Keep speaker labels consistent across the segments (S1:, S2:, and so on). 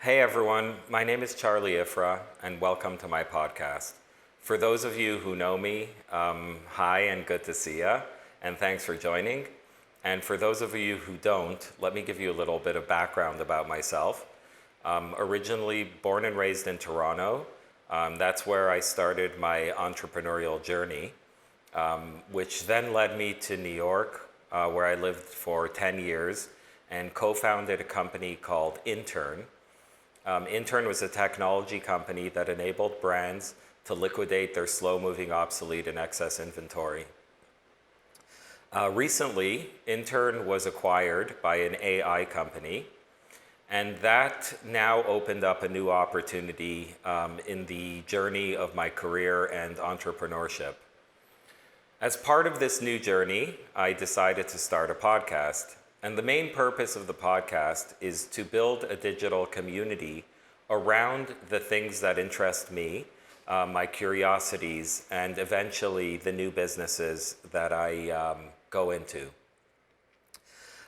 S1: Hey everyone, my name is Charlie Ifrah, and welcome to my podcast. For those of you who know me, hi and good to see ya, and thanks for joining. And for those of you who don't, let me give you a little bit of background about myself. Originally born and raised in Toronto, that's where I started my entrepreneurial journey, which then led me to New York, where I lived for 10 years and co-founded a company called Intern. Intern was a technology company that enabled brands to liquidate their slow-moving, obsolete, and excess inventory. Recently, Intern was acquired by an AI company, and that now opened up a new opportunity in the journey of my career and entrepreneurship. As part of this new journey, I decided to start a podcast. And the main purpose of the podcast is to build a digital community around the things that interest me, my curiosities, and eventually the new businesses that I go into.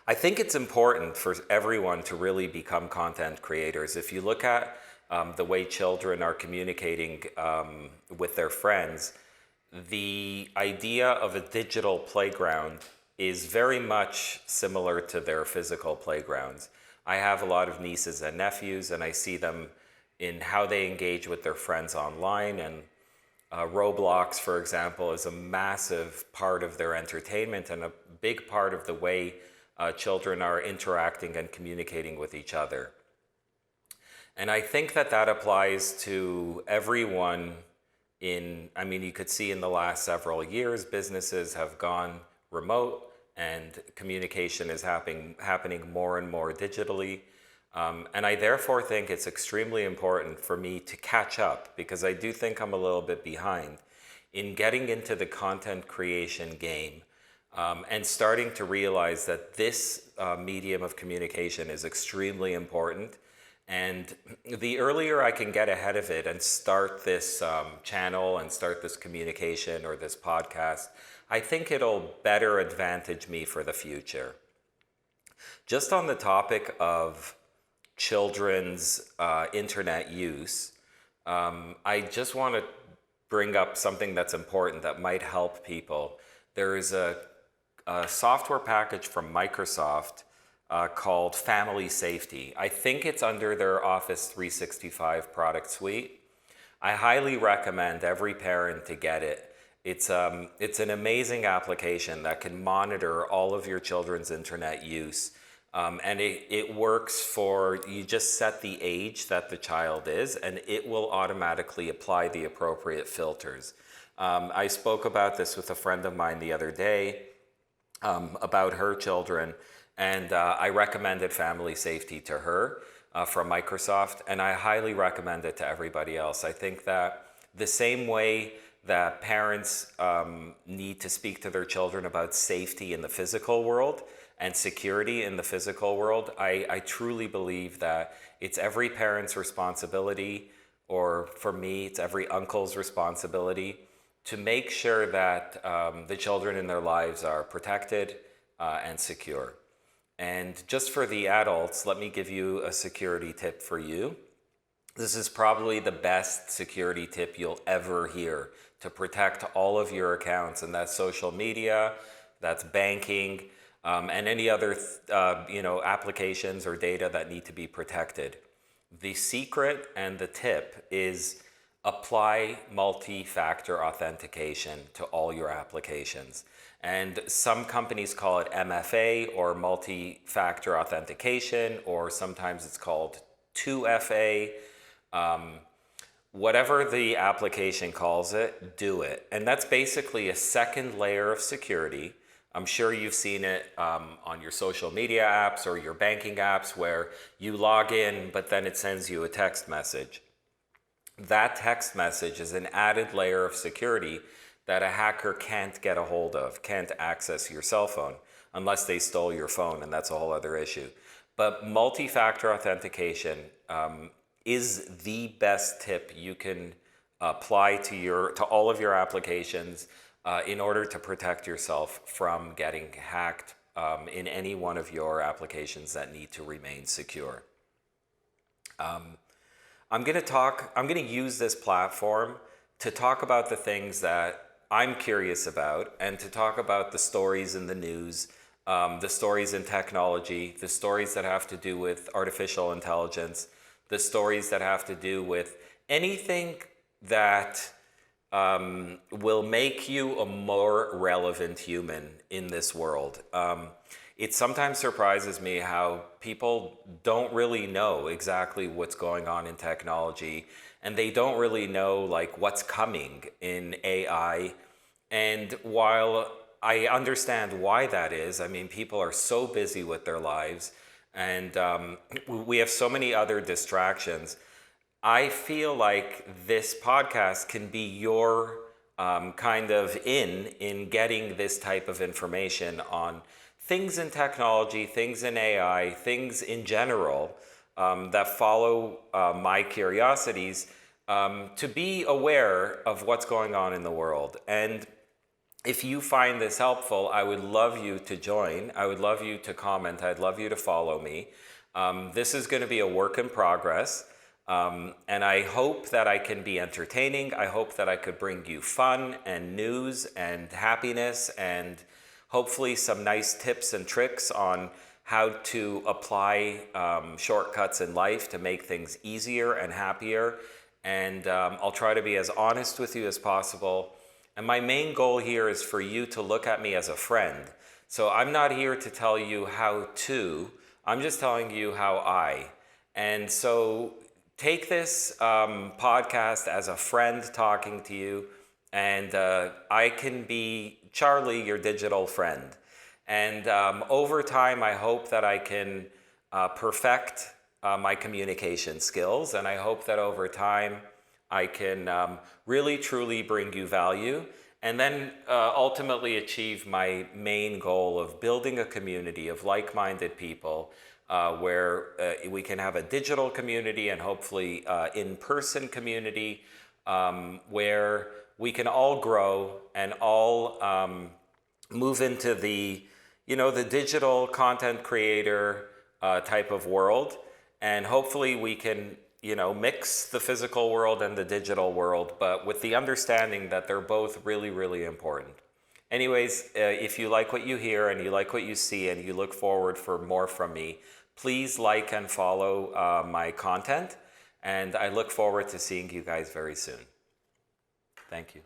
S1: I think it's important for everyone to really become content creators. If you look at the way children are communicating with their friends, the idea of a digital playground is very much similar to their physical playgrounds. I have a lot of nieces and nephews, and I see them in how they engage with their friends online. And Roblox, for example, is a massive part of their entertainment and a big part of the way children are interacting and communicating with each other. And I think that that applies to everyone you could see in the last several years, businesses have gone remote and communication is happening more and more digitally. And I therefore think it's extremely important for me to catch up, because I do think I'm a little bit behind in getting into the content creation game and starting to realize that this medium of communication is extremely important. And the earlier I can get ahead of it and start this channel and start this communication or this podcast, I think it'll better advantage me for the future. Just on the topic of children's internet use, I just want to bring up something that's important that might help people. There is a software package from Microsoft called Family Safety. I think it's under their Office 365 product suite. I highly recommend every parent to get it. It's an amazing application that can monitor all of your children's internet use. And it works you just set the age that the child is, and it will automatically apply the appropriate filters. I spoke about this with a friend of mine the other day about her children, and I recommended Family Safety to her from Microsoft, and I highly recommend it to everybody else. I think that the same way that parents need to speak to their children about safety in the physical world and security in the physical world, I truly believe that it's every parent's responsibility, or for me, it's every uncle's responsibility, to make sure that the children in their lives are protected and secure. And just for the adults, let me give you a security tip for you. This is probably the best security tip you'll ever hear to protect all of your accounts, and that's social media, that's banking, and any other applications or data that need to be protected. The secret and the tip is apply multi-factor authentication to all your applications. And some companies call it MFA or multi-factor authentication, or sometimes it's called 2FA. Whatever the application calls it, do it. And that's basically a second layer of security. I'm sure you've seen it on your social media apps or your banking apps, where you log in, but then it sends you a text message. That text message is an added layer of security that a hacker can't get a hold of, can't access your cell phone, unless they stole your phone, and that's a whole other issue. But multi-factor authentication is the best tip you can apply to all of your applications in order to protect yourself from getting hacked in any one of your applications that need to remain secure. I'm going to use this platform to talk about the things that I'm curious about and to talk about the stories in the news, the stories in technology, the stories that have to do with artificial intelligence, the stories that have to do with anything that will make you a more relevant human in this world. It sometimes surprises me how people don't really know exactly what's going on in technology, and they don't really know like what's coming in AI. And while I understand why that is, I mean, people are so busy with their lives, and we have so many other distractions. I feel like this podcast can be your kind of in getting this type of information on things in technology, things in AI, things in general that follow my curiosities, to be aware of what's going on in the world. And if you find this helpful, I would love you to join. I would love you to comment. I'd love you to follow me. This is going to be a work in progress. And I hope that I can be entertaining. I hope that I could bring you fun and news and happiness and hopefully some nice tips and tricks on how to apply shortcuts in life to make things easier and happier. And I'll try to be as honest with you as possible. And my main goal here is for you to look at me as a friend. So I'm not here to tell you how to, I'm just telling you how I. And so take this podcast as a friend talking to you, and I can be Charlie, your digital friend. And over time, I hope that I can perfect my communication skills, and I hope that over time I can really truly bring you value, and then ultimately achieve my main goal of building a community of like-minded people where we can have a digital community and hopefully in-person community where we can all grow and all move into the digital content creator type of world. And hopefully we can, mix the physical world and the digital world, but with the understanding that they're both really, really important. Anyways, if you like what you hear and you like what you see and you look forward for more from me, please like and follow my content. And I look forward to seeing you guys very soon. Thank you.